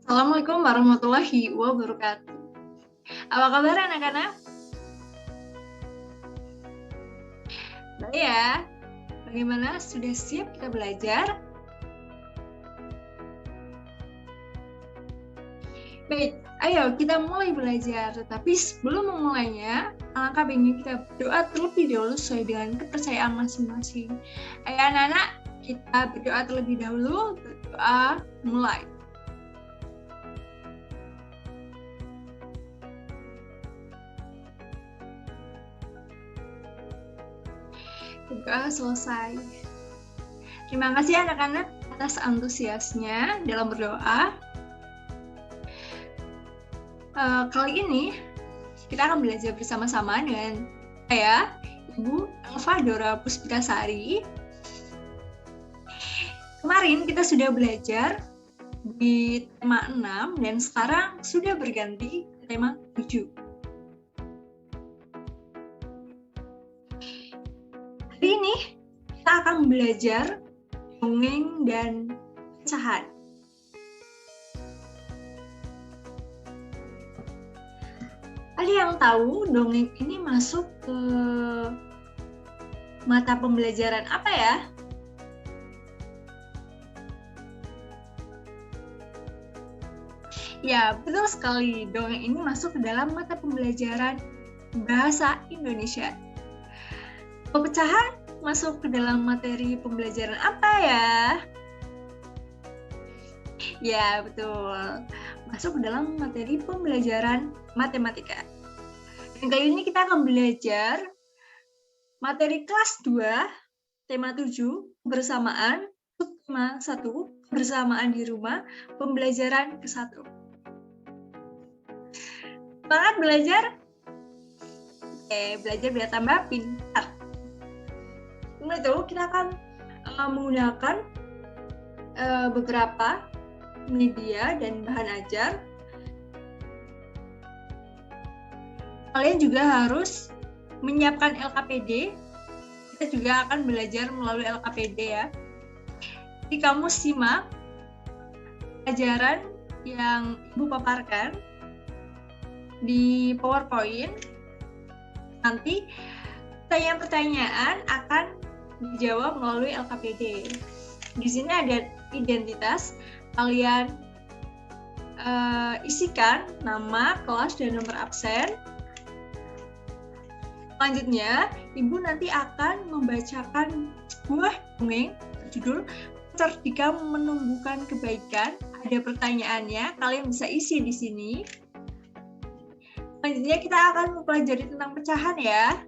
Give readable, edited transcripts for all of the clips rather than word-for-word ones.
Assalamualaikum warahmatullahi wabarakatuh. Apa kabar anak-anak? Baik ya. Bagaimana? Sudah siap kita belajar? Baik, ayo kita mulai belajar. Tetapi sebelum memulainya, alangkah baiknya kita berdoa terlebih dahulu sesuai dengan kepercayaan masing-masing. Ayo anak-anak, kita berdoa terlebih dahulu. Berdoa mulai. Berdoa selesai. Terima kasih anak-anak atas antusiasnya dalam berdoa. Kali ini kita akan belajar bersama-sama dengan saya, Ibu Elva Dora Puspitasari. Kemarin kita sudah belajar di tema 6 dan sekarang sudah berganti ke tema 7. Hari ini kita akan belajar dongeng dan pecahan. Ada yang tahu dongeng ini masuk ke mata pembelajaran apa ya? Ya, betul sekali. Dongeng ini masuk ke dalam mata pembelajaran bahasa Indonesia. Pecahan masuk ke dalam materi pembelajaran apa ya? Ya, betul. Masuk ke dalam materi pembelajaran matematika. Dan kali ini kita akan belajar materi kelas 2, tema 7, kebersamaan, tema 1, kebersamaan di rumah, pembelajaran ke-1. Semangat belajar? Oke, belajar biar tambah pintar. Untuk itu kita akan menggunakan beberapa media dan bahan ajar. Kalian juga harus menyiapkan LKPD. Kita juga akan belajar melalui LKPD ya. Jadi kamu simak pelajaran yang Ibu paparkan di PowerPoint. Nanti pertanyaan-pertanyaan akan dijawab melalui LKPD. Di sini ada identitas, kalian isikan nama, kelas, dan nomor absen. Selanjutnya, Ibu nanti akan membacakan sebuah dongeng berjudul Certika Menumbuhkan Kebaikan. Ada pertanyaannya, kalian bisa isi di sini. Selanjutnya kita akan mempelajari tentang pecahan ya.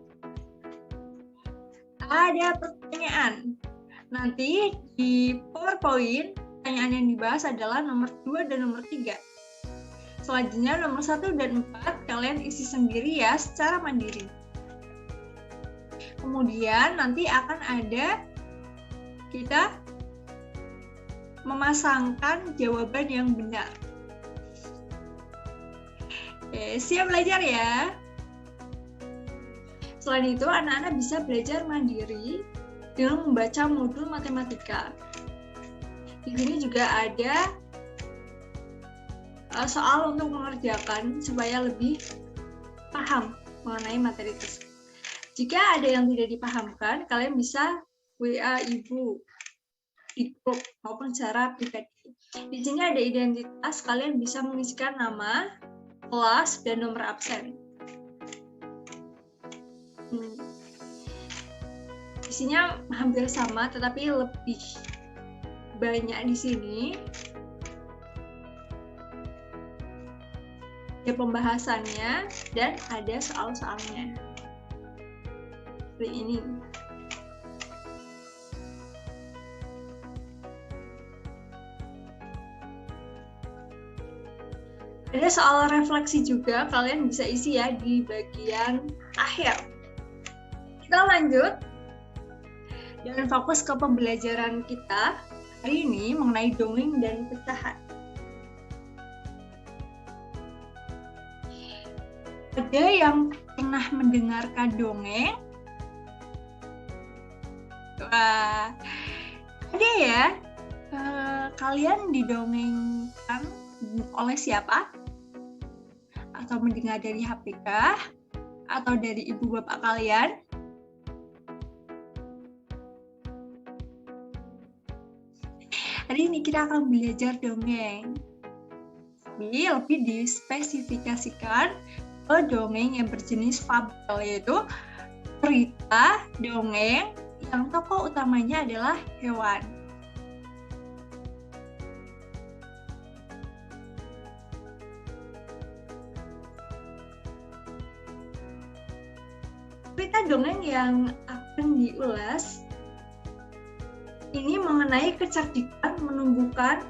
Ada pertanyaan. Nanti di PowerPoint, pertanyaan yang dibahas adalah nomor 2 dan nomor 3. Selanjutnya nomor 1 dan 4 kalian isi sendiri ya secara mandiri. Kemudian nanti akan ada kita memasangkan jawaban yang benar. Oke, siap belajar ya. Selain itu, anak-anak bisa belajar mandiri dengan membaca modul matematika. Di sini juga ada soal untuk mengerjakan supaya lebih paham mengenai materi tersebut. Jika ada yang tidak dipahamkan, kalian bisa WA Ibu di grup maupun secara pribadi. Di sini ada identitas, kalian bisa mengisikan nama, kelas, dan nomor absen. Isinya hampir sama, tetapi lebih banyak di sini. Ada pembahasannya dan ada soal-soalnya. Seperti ini. Ada soal refleksi juga, kalian bisa isi ya di bagian akhir. Kita lanjut dan fokus ke pembelajaran kita hari ini mengenai dongeng dan pecahan. Ada yang pernah mendengarkan dongeng? Wah, ada ya. Kalian didongengkan oleh siapa? Atau mendengar dari HP kah? Atau dari ibu bapak kalian? Hari ini kita akan belajar dongeng. Tapi lebih dispesifikasikan ke dongeng yang berjenis fabel, yaitu cerita dongeng yang tokoh utamanya adalah hewan. Cerita dongeng yang akan diulas ini mengenai kecerdikan menumbuhkan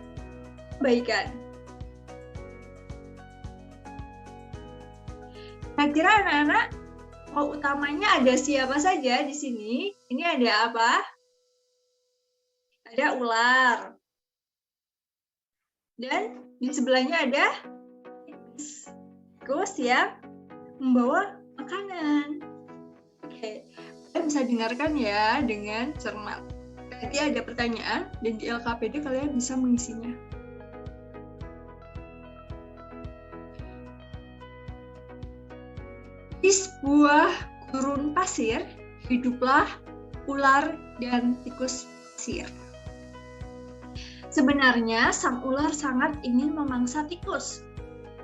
kebaikan. Kira-kira anak-anak, tokoh utamanya ada siapa saja di sini? Ini ada apa? Ada ular. Dan di sebelahnya ada tikus yang membawa makanan. Oke, kalian bisa dengarkan ya dengan cermat. Nanti ada pertanyaan dan di LKPD kalian bisa mengisinya. Di sebuah gurun pasir, hiduplah ular dan tikus pasir. Sebenarnya, sang ular sangat ingin memangsa tikus.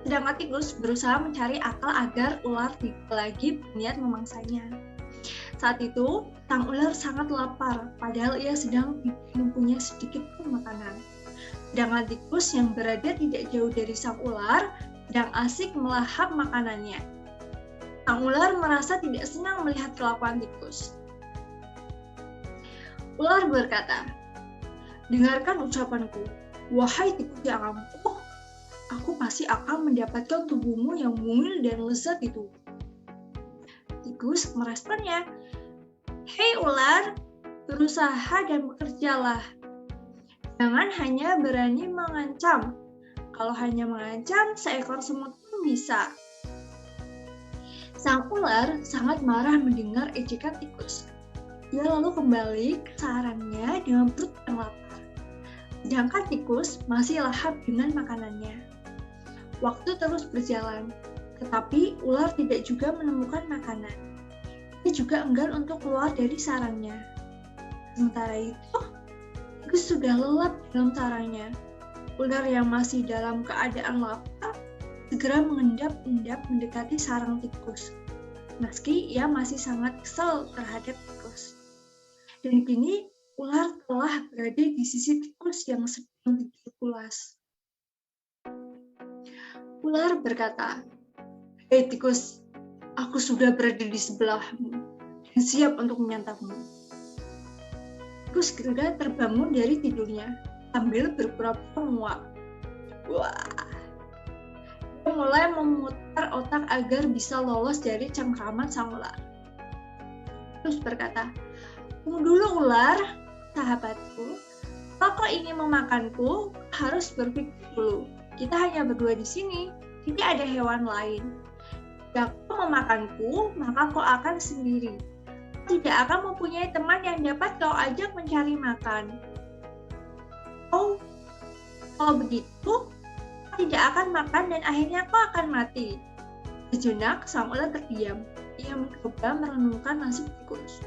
Sedangkan tikus berusaha mencari akal agar ular tidak lagi berniat memangsanya. Saat itu, sang ular sangat lapar, padahal ia sedang tidak mempunyai sedikit pun makanan. Sedangkan tikus yang berada tidak jauh dari sang ular sedang asik melahap makanannya. Sang ular merasa tidak senang melihat kelakuan tikus. Ular berkata, "Dengarkan ucapanku, wahai tikus yang ampuh, aku pasti akan mendapatkan tubuhmu yang mungil dan lezat itu." Tikus meresponnya, "Hei ular, berusaha dan bekerjalah. Jangan hanya berani mengancam. Kalau hanya mengancam, seekor semut pun bisa." Sang ular sangat marah mendengar ejekan tikus. Ia lalu kembali ke sarangnya dengan perut yang lapar. Sedangkan tikus masih lahap dengan makanannya. Waktu terus berjalan, tetapi ular tidak juga menemukan makanan. Ia juga enggan untuk keluar dari sarangnya. Sementara itu, tikus sudah lelap dalam sarangnya. Ular yang masih dalam keadaan lapar segera mengendap-endap mendekati sarang tikus, meski ia masih sangat kesal terhadap tikus. Dan kini ular telah berada di sisi tikus yang sedang tidur pulas. Ular berkata, "Hei tikus, aku sudah berada di sebelahmu dan siap untuk menyantapmu." Tikus segera terbangun dari tidurnya sambil berpura-pura muak. Wah! Dia mulai memutar otak agar bisa lolos dari cengkraman sang ular. Terus berkata, "Tunggu dulu ular, sahabatku. Kalau kau ingin memakanku, harus berpikir dulu. Kita hanya berdua di sini, tidak ada hewan lain. Jika kau memakanku, maka kau akan sendiri. Kau tidak akan mempunyai teman yang dapat kau ajak mencari makan. Kalau begitu, tidak akan makan dan akhirnya kau akan mati." Sejenak, sang ular terdiam. Ia mencoba merenungkan nasib tikus.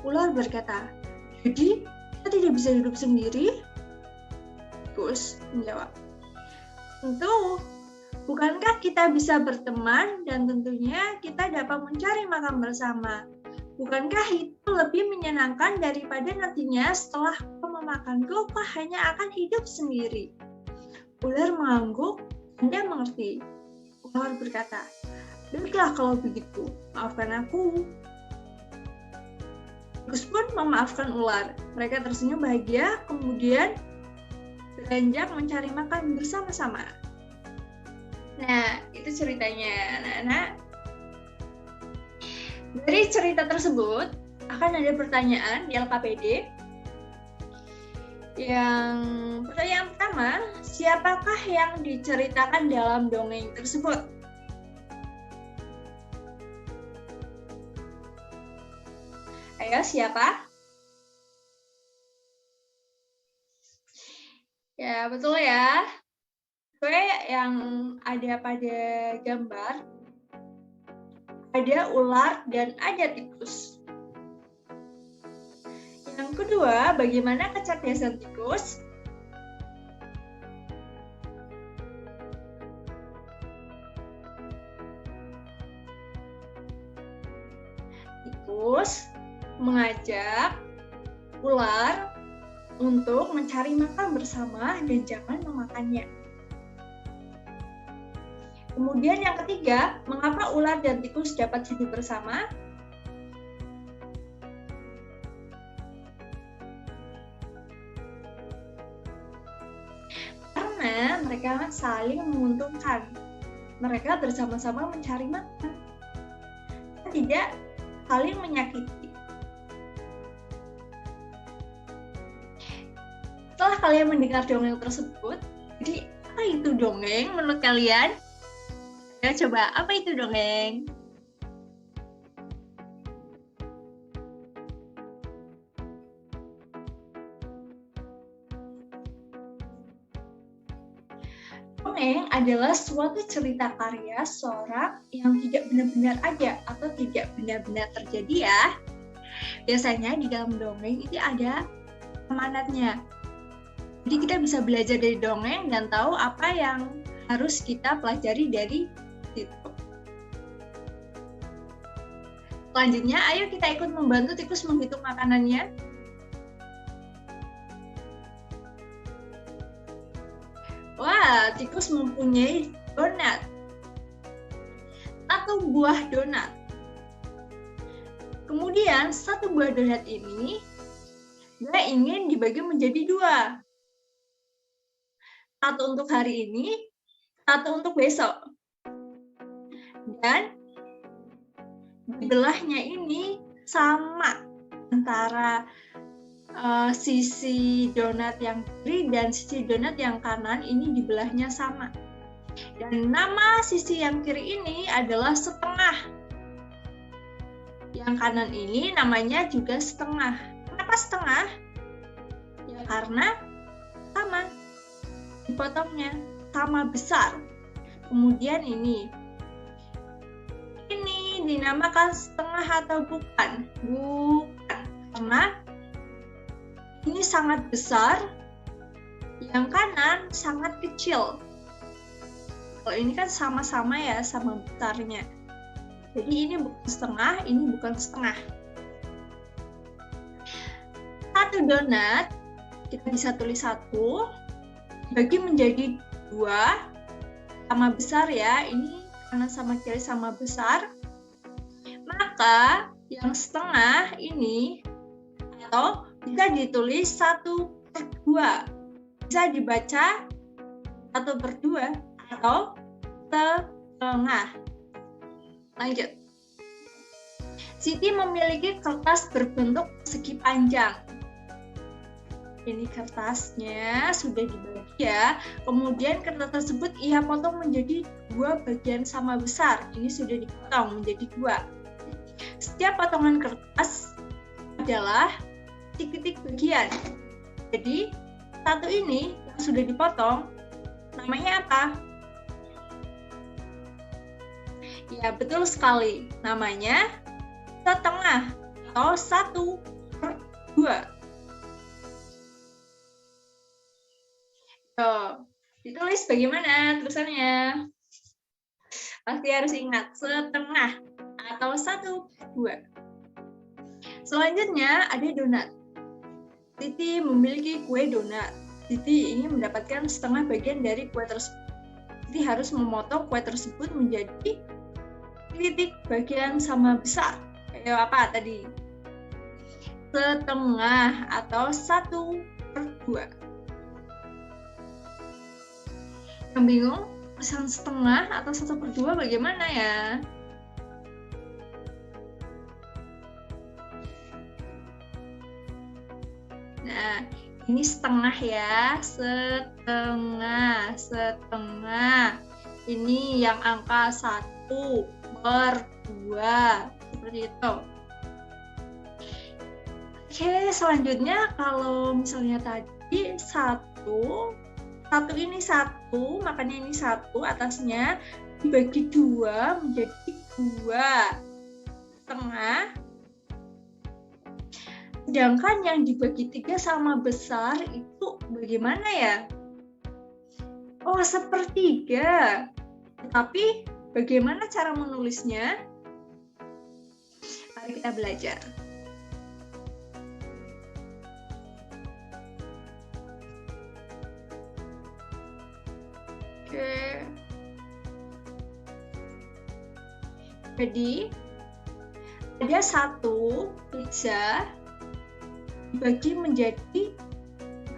Ular berkata, "Jadi, kita tidak bisa hidup sendiri?" Tikus menjawab, "Tentu, bukankah kita bisa berteman dan tentunya kita dapat mencari makan bersama? Bukankah itu lebih menyenangkan daripada nantinya setelah kau memakanku, kau hanya akan hidup sendiri?" Ular mengangguk, dan dia mengerti. Ular berkata, "Baiklah kalau begitu, maafkan aku." Tikus pun memaafkan ular. Mereka tersenyum bahagia, kemudian beranjak mencari makan bersama-sama. Nah, itu ceritanya, anak-anak. Dari cerita tersebut, akan ada pertanyaan di LKPD. Pertanyaan pertama, siapakah yang diceritakan dalam dongeng tersebut? Ayo, siapa? Ya, betul ya. Kue yang ada pada gambar, ada ular dan ada tikus. Yang kedua, bagaimana kecerdasan tikus? Tikus mengajak ular untuk mencari makan bersama dan jangan memakannya. Kemudian yang ketiga, mengapa ular dan tikus dapat hidup bersama? Karena mereka saling menguntungkan. Mereka bersama-sama mencari makan. Tidak saling menyakiti. Setelah kalian mendengar dongeng tersebut, jadi apa itu dongeng menurut kalian? Ya, coba, apa itu dongeng? Dongeng adalah suatu cerita karya seorang yang tidak benar-benar ada atau tidak benar-benar terjadi ya. Biasanya di dalam dongeng itu ada amanatnya. Jadi kita bisa belajar dari dongeng dan tahu apa yang harus kita pelajari dari situ. Selanjutnya, ayo kita ikut membantu tikus menghitung makanannya. Wah, tikus mempunyai donat. 1 buah donat. Kemudian 1 buah donat ini dia ingin dibagi menjadi 2. 1 untuk hari ini, 1 untuk besok. Dan dibelahnya ini sama antara sisi donat yang kiri dan sisi donat yang kanan ini dibelahnya sama. Dan nama sisi yang kiri ini adalah setengah. Yang kanan ini namanya juga setengah. Kenapa setengah? Ya karena sama. Dipotongnya sama besar. Kemudian ini dinamakan setengah atau bukan? Bukan, karena ini sangat besar, yang kanan sangat kecil. Kalau ini kan sama-sama ya, sama besarnya. Jadi ini bukan setengah, ini bukan setengah. 1 donat, kita bisa tulis 1, dibagi menjadi 2, sama besar ya, ini kanan sama kiri sama besar. Maka yang setengah ini atau bisa ditulis 1/2. Bisa dibaca 1/2 atau setengah. Lanjut. Siti memiliki kertas berbentuk persegi panjang. Ini kertasnya sudah dibagi ya. Kemudian kertas tersebut ia potong menjadi 2 bagian sama besar. Ini sudah dipotong menjadi 2. Setiap potongan kertas adalah titik-titik bagian. Jadi, 1 ini yang sudah dipotong, namanya apa? Ya, betul sekali. Namanya setengah atau 1/2. Ditulis bagaimana tulisannya? Pasti harus ingat, setengah atau 1/2. Selanjutnya ada donat. Titi memiliki kue donat. Titi ingin mendapatkan setengah bagian dari kue tersebut. Titi harus memotong kue tersebut menjadi titik bagian sama besar. Kayak apa tadi? Setengah atau 1/2. Yang bingung? Pesan setengah atau 1/2 bagaimana ya? Nah, ini setengah ya, setengah. Ini yang angka 1/2, seperti itu. Oke, selanjutnya kalau misalnya tadi 1 Satu ini satu, makanya ini satu atasnya dibagi 2 menjadi 2,5. Sedangkan yang dibagi 3 sama besar itu bagaimana ya? Oh, sepertiga. Tapi bagaimana cara menulisnya? Mari kita belajar. Oke. Jadi ada satu pizza dibagi menjadi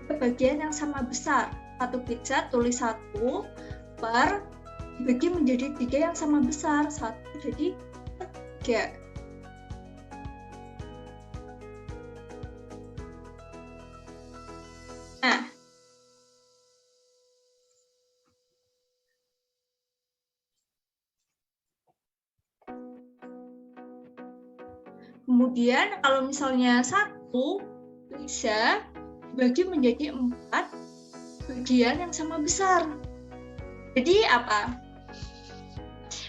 bagian yang sama besar. Satu pizza tulis 1 per dibagi menjadi 3 yang sama besar. 1 jadi 3. Nah, kemudian kalau misalnya 1 bisa dibagi menjadi 4 bagian yang sama besar. Jadi apa?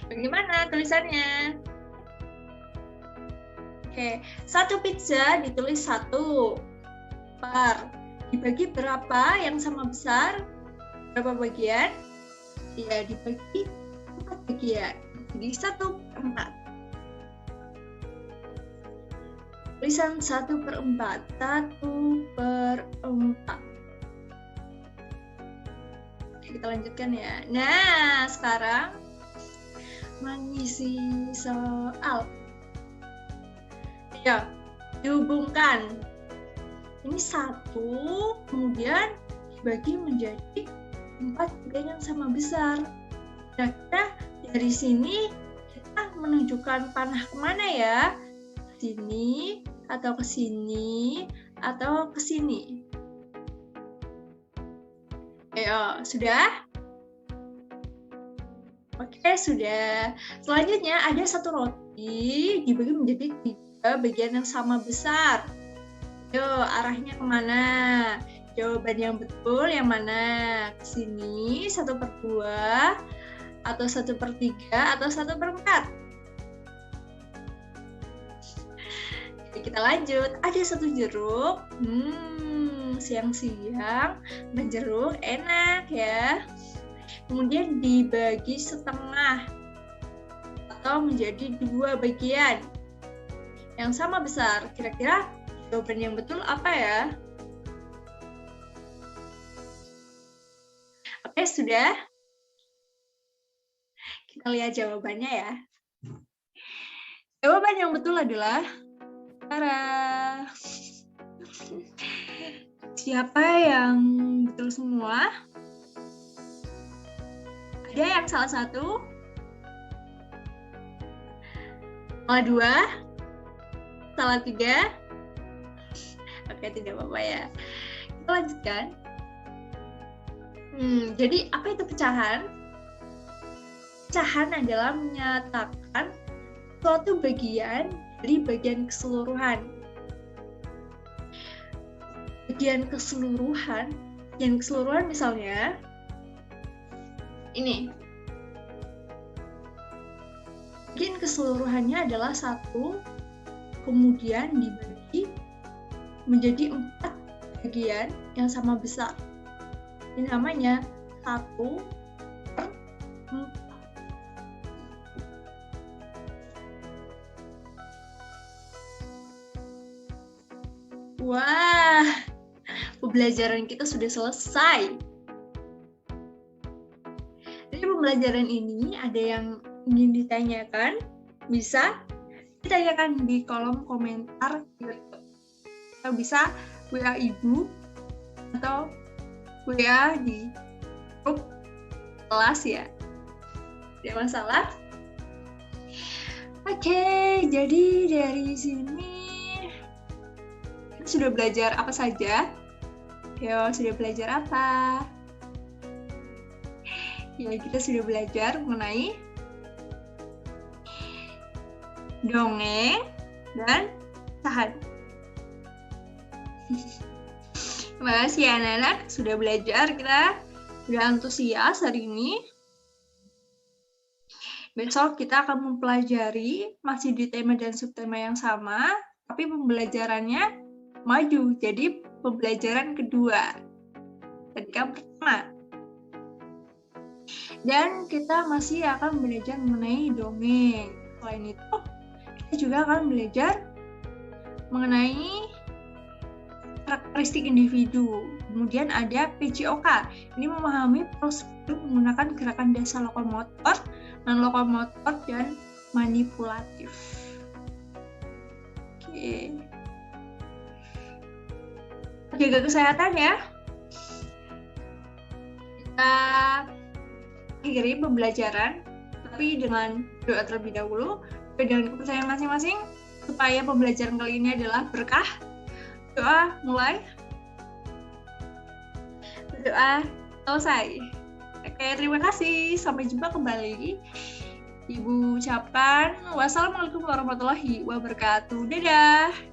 Bagaimana tulisannya? Oke, 1 pizza ditulis 1 per dibagi berapa yang sama besar? Berapa bagian? Ya, dibagi 4 bagian. Jadi 1/4. Tulisan 1/4. 1/4. Kita lanjutkan ya. Nah, sekarang mengisi soal. Ya, dihubungkan. Ini 1, kemudian dibagi menjadi 4 bagian yang sama besar. Kira-kira dari sini kita menunjukkan panah kemana ya? Sini, atau ke sini, atau ke sini? Ayo, sudah? Oke, sudah. Selanjutnya ada satu roti dibagi menjadi 3 bagian yang sama besar. Yo, arahnya kemana? Jawaban yang betul yang mana? Ke sini, 1/2, atau 1/3, atau 1/4? Kita lanjut. Ada satu jeruk. Siang-siang menjeruk enak ya. Kemudian dibagi setengah atau menjadi 2 bagian yang sama besar. Kira-kira jawaban yang betul apa ya? Oke, sudah? Kita lihat jawabannya ya. Jawaban yang betul adalah siapa yang betul semua? Ada yang salah satu? Salah 2? Salah 3? Oke, tidak apa-apa ya. Kita lanjutkan. Jadi apa itu pecahan? Pecahan adalah menyatakan suatu bagian dari bagian keseluruhan. Bagian keseluruhan misalnya ini. Bagian keseluruhannya adalah 1, kemudian dibagi menjadi 4 bagian yang sama besar. Ini namanya 1/4. Wah, pembelajaran kita sudah selesai. Dari pembelajaran ini ada yang ingin ditanyakan? Bisa ditanyakan di kolom komentar YouTube. Atau bisa WA Ibu atau WA di grup kelas ya. Tidak masalah. Oke, jadi dari sini kita sudah belajar apa saja? Yo, sudah belajar apa? Ya, kita sudah belajar mengenai dongeng dan pecahan. Terima kasih anak-anak, sudah belajar kita Udah antusias hari ini? Besok kita akan mempelajari masih di tema dan subtema yang sama, tapi pembelajarannya maju, jadi pembelajaran kedua. Tadi kan pertama. Dan kita masih akan belajar mengenai dongeng. Selain itu, kita juga akan belajar mengenai karakteristik individu. Kemudian ada PJOK. Ini memahami prosedur menggunakan gerakan dasar lokomotor, non-lokomotor, dan manipulatif. Oke. Jaga kesehatan ya. Kita akhiri pembelajaran, tapi dengan doa terlebih dahulu, dengan kepercayaan masing-masing, supaya pembelajaran kali ini adalah berkah. Doa mulai. Doa selesai. Oke, terima kasih. Sampai jumpa kembali. Ibu ucapkan wassalamualaikum warahmatullahi wabarakatuh. Dadah.